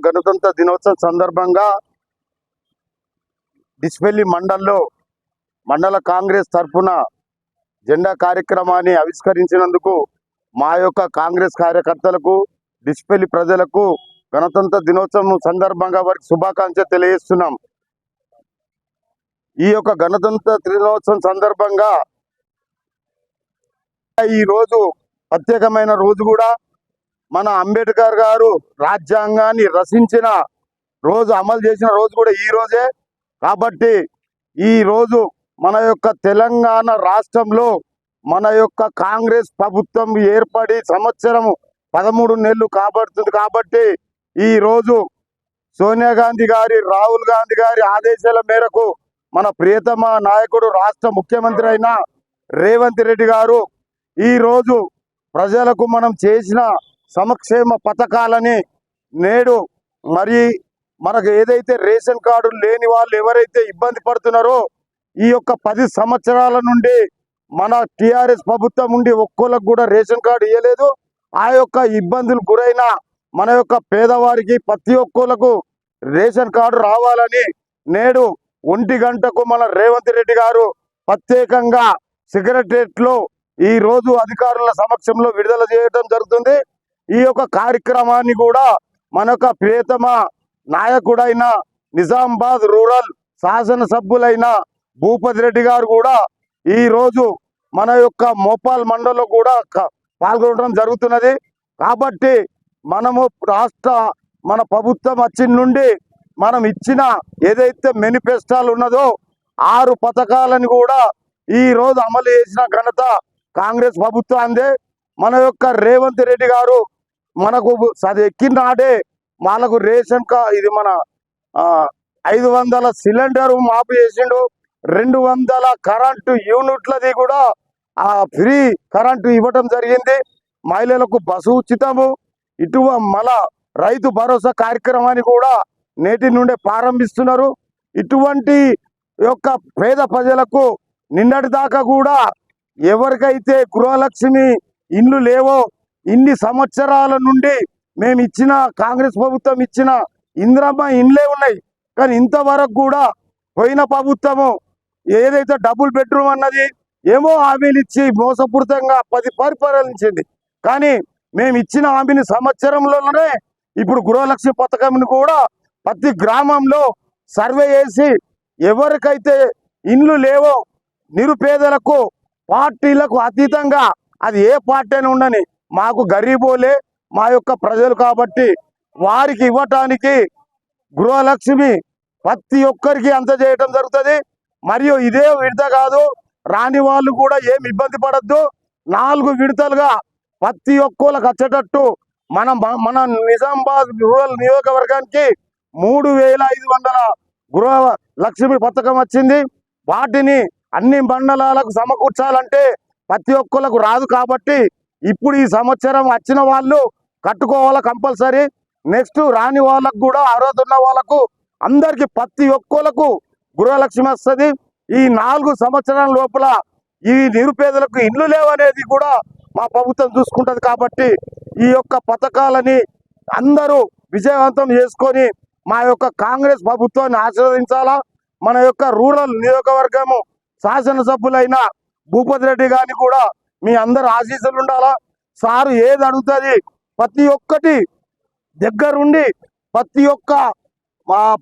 గణతంత్ర దినోత్సవం సందర్భంగా డిస్పెల్లి మండల కాంగ్రెస్ తరఫున జెండా కార్యక్రమాన్ని ఆవిష్కరించినందుకు మా యొక్క కాంగ్రెస్ కార్యకర్తలకు డిస్పెల్లి ప్రజలకు గణతంత్ర దినోత్సవం సందర్భంగా వారికి శుభాకాంక్షలు తెలియజేస్తున్నాం। ఈ యొక్క గణతంత్ర దినోత్సవం సందర్భంగా ఈ రోజు ప్రత్యేకమైన రోజు కూడా మన అంబేద్కర్ గారు రాజ్యాంగాన్ని రచించిన రోజు, అమలు చేసిన రోజు కూడా ఈ రోజే। కాబట్టి ఈ రోజు మన యొక్క తెలంగాణ రాష్ట్రంలో మన యొక్క కాంగ్రెస్ ప్రభుత్వం ఏర్పడి సంవత్సరం 13 నెలలు కాబడుతుంది। కాబట్టి ఈ రోజు సోనియా గాంధీ గారి, రాహుల్ గాంధీ గారి ఆదేశాల మేరకు మన ప్రియతమ నాయకుడు రాష్ట్ర ముఖ్యమంత్రి అయిన రేవంత్ రెడ్డి గారు ఈ రోజు ప్రజలకు మనం చేసిన సంక్షేమ పథకాలని నేడు మరి మనకు ఏదైతే రేషన్ కార్డు లేని వాళ్ళు ఎవరైతే ఇబ్బంది పడుతున్నారో ఈ యొక్క 10 సంవత్సరాల నుండి మన టిఆర్ఎస్ ప్రభుత్వం నుండి ఒక్కోళ్ళకు కూడా రేషన్ కార్డు ఇవ్వలేదు। ఆ యొక్క ఇబ్బందులు గురైన మన యొక్క పేదవారికి ప్రతి ఒక్కళ్ళకు రేషన్ కార్డు రావాలని నేడు 1 గంటకు మన రేవంత్ రెడ్డి గారు ప్రత్యేకంగా సెక్రటరియట్ లో ఈ రోజు అధికారుల సమక్షంలో విడుదల చేయడం జరుగుతుంది। ఈ యొక్క కార్యక్రమాన్ని కూడా మన యొక్క ప్రియతమ నాయకుడైన నిజామాబాద్ రూరల్ శాసనసభ్యులైన భూపతి రెడ్డి గారు కూడా ఈ రోజు మన యొక్క మోపాల్ మండలంలో కూడా పాల్గొనడం జరుగుతున్నది। కాబట్టి మనము మన ప్రభుత్వం వచ్చిన నుండి మనం ఇచ్చిన ఏదైతే మేనిఫెస్టోలు ఉన్నదో 6 పథకాలను కూడా ఈ రోజు అమలు చేసిన ఘనత కాంగ్రెస్ ప్రభుత్వాందే। మన యొక్క రేవంత్ రెడ్డి గారు మనకు ఎక్కిన నాడే వాళ్ళకు రేషన్ ఇది మన 500 సిలిండర్ మాపు చేసిండు, 200 కరెంటు యూనిట్లది కూడా ఫ్రీ కరెంటు ఇవ్వటం జరిగింది। మహిళలకు బస్సు ఉచితము, మళ్ళా రైతు భరోసా కార్యక్రమాన్ని కూడా నేటి నుండే ప్రారంభిస్తున్నారు। ఇటువంటి యొక్క పేద ప్రజలకు నిన్నటి దాకా కూడా ఎవరికైతే గృహలక్ష్మి ఇండ్లు లేవో ఇన్ని సంవత్సరాల నుండి మేము ఇచ్చిన కాంగ్రెస్ ప్రభుత్వం ఇచ్చిన ఇందిరమ్మ ఇండ్లే ఉన్నాయి, కానీ ఇంతవరకు కూడా పోయిన ప్రభుత్వము ఏదైతే డబుల్ బెడ్రూమ్ అన్నది ఏమో హామీలు ఇచ్చి మోసపూరితంగా పరిపాలించింది। కానీ మేము ఇచ్చిన హామీని సంవత్సరంలోనే ఇప్పుడు గృహలక్ష్మి పథకంని కూడా ప్రతి గ్రామంలో సర్వే చేసి ఎవరికైతే ఇండ్లు లేవో నిరుపేదలకు పార్టీలకు అతీతంగా అది ఏ పార్టీ అయినా ఉండని మాకు గరీబోలే మా యొక్క ప్రజలు కాబట్టి వారికి ఇవ్వటానికి గృహలక్ష్మి ప్రతి ఒక్కరికి అందజేయడం జరుగుతుంది। మరియు ఇదే విడత కాదు, రాని వాళ్ళు కూడా ఏమి ఇబ్బంది పడద్దు, 4 విడతలుగా ప్రతి ఒక్కరికి వచ్చేటట్టు మన నిజామాబాద్ రూరల్ నియోజకవర్గానికి 3500 గృహలక్ష్మి పథకం వచ్చింది। వాటిని అన్ని మండలాలకు సమకూర్చాలంటే ప్రతి ఒక్కరికి రాదు కాబట్టి ఇప్పుడు ఈ సంవత్సరం వచ్చిన వాళ్ళు కట్టుకోవాలి కంపల్సరీ। నెక్స్ట్ రాని వాళ్ళకు కూడా అర్హత ఉన్న వాళ్ళకు అందరికి ప్రతి ఒక్కరికి గృహలక్ష్మి వస్తుంది। ఈ 4 సంవత్సరాల లోపల ఈ నిరుపేదలకు ఇల్లు లేవనేది కూడా మా ప్రభుత్వం చూసుకుంటది। కాబట్టి ఈ యొక్క పథకాలని అందరూ విజయవంతం చేసుకొని మా యొక్క కాంగ్రెస్ ప్రభుత్వాన్ని ఆశీర్వదించాలా। మన యొక్క రూరల్ నియోజకవర్గము శాసనసభ్యులైన భూపతి రెడ్డి గారిని కూడా మీ అందరు ఆశీస్సులు ఉండాలా। సారు ఏది అడుగుతుంది ప్రతి ఒక్కటి దగ్గరుండి ప్రతి ఒక్క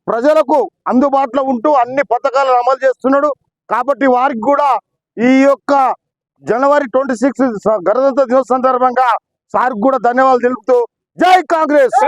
ప్రజలకు అందుబాటులో ఉంటూ అన్ని పథకాలను అమలు చేస్తున్నాడు। కాబట్టి వారికి కూడా ఈ యొక్క జనవరి 26 గణతంత్ర దినోత్సవం సందర్భంగా సార్కి కూడా ధన్యవాదాలు తెలుపుతూ జై కాంగ్రెస్।